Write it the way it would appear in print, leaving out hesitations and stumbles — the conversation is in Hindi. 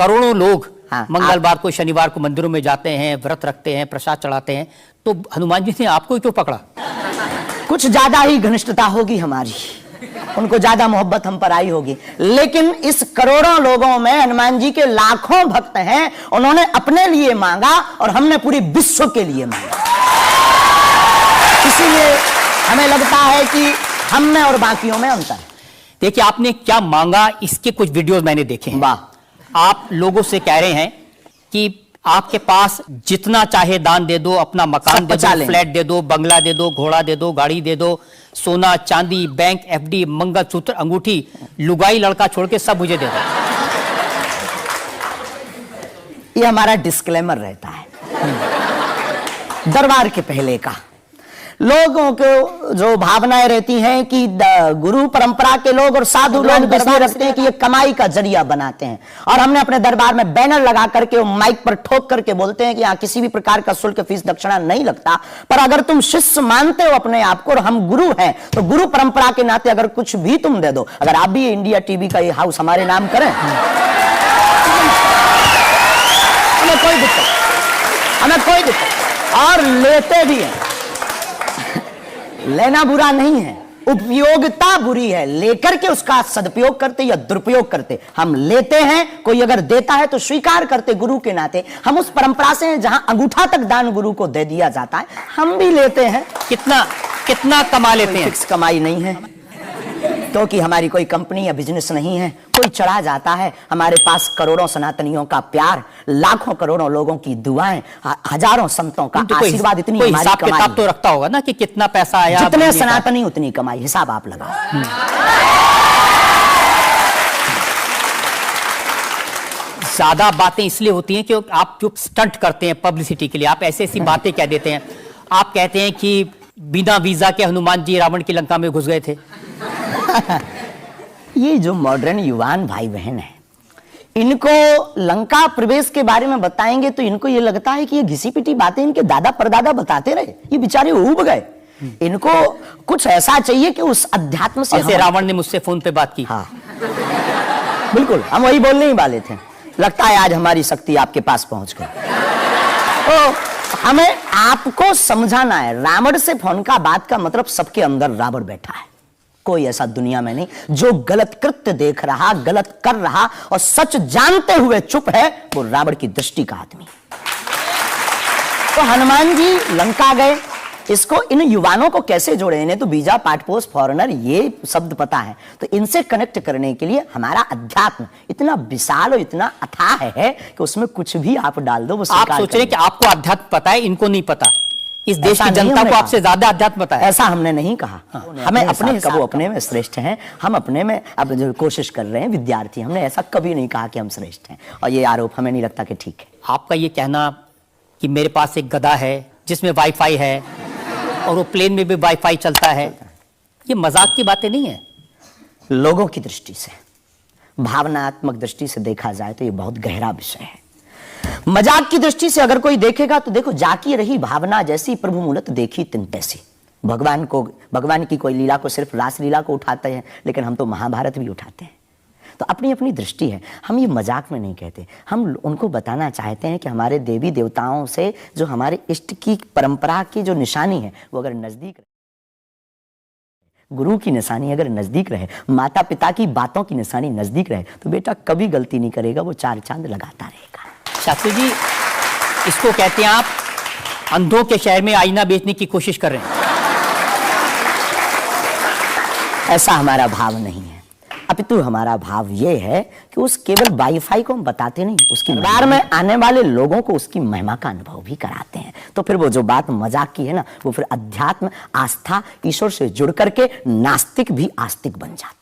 करोड़ों लोग मंगलवार को शनिवार को मंदिरों में जाते हैं, व्रत रखते हैं, प्रसाद चढ़ाते हैं, तो हनुमान जी ने आपको क्यों पकड़ा? कुछ ज्यादा ही घनिष्ठता होगी हमारी, उनको ज्यादा मोहब्बत हम पर आई होगी। लेकिन इस करोड़ों लोगों में हनुमान जी के लाखों भक्त हैं, उन्होंने अपने लिए मांगा और हमने पूरी विश्व के लिए मांगा। इसीलिए हमें लगता है कि हम में और बाकियों में अंतर है। देखिए आपने क्या मांगा, इसके कुछ वीडियोस मैंने देखे हैं। वाह। आप लोगों से कह रहे हैं कि आपके पास जितना चाहे दान दे दो, अपना मकान दे दो, फ्लैट दे दो, बंगला दे दो, घोड़ा दे दो, गाड़ी दे दो, सोना चांदी, बैंक, एफडी, मंगलसूत्र, अंगूठी, लुगाई लड़का छोड़ के सब मुझे दे दो। ये हमारा डिस्क्लेमर रहता है दरबार के पहले का। लोगों को जो भावनाएं रहती हैं कि गुरु परंपरा के लोग और साधु लोग दरबार रखते हैं कि ये कमाई का जरिया बनाते हैं, और हमने अपने दरबार में बैनर लगा करके वो माइक पर ठोक करके बोलते हैं कि यहाँ किसी भी प्रकार का शुल्क, फीस, दक्षिणा नहीं लगता। पर अगर तुम शिष्य मानते हो अपने आप को और हम गुरु हैं, तो गुरु परंपरा के नाते अगर कुछ भी तुम दे दो, अगर आप भी इंडिया टीवी का ये हाउस हमारे नाम करें, हमें कोई दिक्कत, और लेते भी हैं। लेना बुरा नहीं है, उपयोगिता बुरी है। लेकर के उसका सदुपयोग करते या दुरुपयोग करते, हम लेते हैं। कोई अगर देता है तो स्वीकार करते गुरु के नाते। हम उस परंपरा से हैं जहां अंगूठा तक दान गुरु को दे दिया जाता है, हम भी लेते हैं। कितना कमा लेते हैं? फिक्स कमाई नहीं है, क्योंकि हमारी कोई कंपनी या बिजनेस नहीं है। कोई चढ़ा जाता है, हमारे पास करोड़ों सनातनियों का प्यार, लाखों करोड़ों लोगों की दुआएं, हजारों संतों का आशीर्वाद, इतनी कोई हिसाब किताब तो रखता होगा ना कि कितना पैसा आया। जितने सनातनी उतनी कमाई, हिसाब आप लगाओ। ज्यादा बातें इसलिए होती हैं कि आप जो स्टंट करते हैं पब्लिसिटी के लिए, आप ऐसी ऐसी बातें कह देते हैं। आप कहते हैं कि बिना वीजा के हनुमान जी रावण की लंका में घुस गए थे। ये जो मॉडर्न युवान भाई बहन है, इनको लंका प्रवेश के बारे में बताएंगे तो इनको ये लगता है कि ये घिसी पिटी बातें इनके दादा परदादा बताते रहे, ये बेचारे ऊब गए। इनको कुछ ऐसा चाहिए कि उस अध्यात्म से। जैसे रावण ने मुझसे फोन पे बात की। हाँ बिल्कुल, हम वही बोलने ही वाले थे। लगता है आज हमारी शक्ति आपके पास पहुंच गई। तो हमें आपको समझाना है, रावण से फोन का बात का मतलब सबके अंदर रावण बैठा है। कोई ऐसा दुनिया में नहीं जो गलत कृत्य देख रहा, गलत कर रहा और सच जानते हुए चुप है, वो रावण की दृष्टि का आदमी। तो हनुमान जी लंका गए, इसको इन युवानों को कैसे जोड़े? इन्हें तो वीजा, पासपोर्ट, फॉरेनर ये शब्द पता है, तो इनसे कनेक्ट करने के लिए हमारा अध्यात्म इतना विशाल और इतना अथाह है कि उसमें कुछ भी आप डाल दो। आप सोच रहे कि आपको अध्यात्म पता है, इनको नहीं पता। इस देश की जनता को आपसे ज्यादा अध्यात्म पता है। ऐसा हमने नहीं कहा। हमें अपने वो अपने में श्रेष्ठ हैं, हम अपने में अब जो कोशिश कर रहे हैं विद्यार्थी, हमने ऐसा कभी नहीं कहा कि हम श्रेष्ठ हैं, और ये आरोप हमें नहीं लगता कि ठीक है। आपका ये कहना कि मेरे पास एक गधा है जिसमें वाईफाई है और वो प्लेन में भी वाईफाई चलता है, ये मजाक की बातें नहीं है। लोगों की दृष्टि से, भावनात्मक दृष्टि से देखा जाए तो ये बहुत गहरा विषय है। मजाक की दृष्टि से अगर कोई देखेगा तो देखो, जाकी रही भावना जैसी प्रभु मूलत देखी तिन तैसी। भगवान की कोई लीला को सिर्फ रास लीला को उठाते हैं, लेकिन हम तो महाभारत भी उठाते हैं। तो अपनी अपनी दृष्टि है, हम ये मजाक में नहीं कहते। हम उनको बताना चाहते हैं कि हमारे देवी देवताओं से जो हमारे इष्ट की परंपरा की जो निशानी है, वो अगर नजदीक रहे, गुरु की निशानी अगर नजदीक रहे, माता पिता की बातों की निशानी नजदीक रहे, तो बेटा कभी गलती नहीं करेगा, वो चार चांद लगाता रहेगा। शास्त्री जी, इसको कहते हैं आप अंधों के शहर में आईना बेचने की कोशिश कर रहे हैं। ऐसा हमारा भाव नहीं है, अपितु हमारा भाव ये है कि उस केवल वाईफाई को हम बताते नहीं, उसकी दरबार में आने वाले लोगों को उसकी महिमा का अनुभव भी कराते हैं। तो फिर वो जो बात मजाक की है ना, वो फिर अध्यात्म, आस्था, ईश्वर से जुड़ करके नास्तिक भी आस्तिक बन जाता है।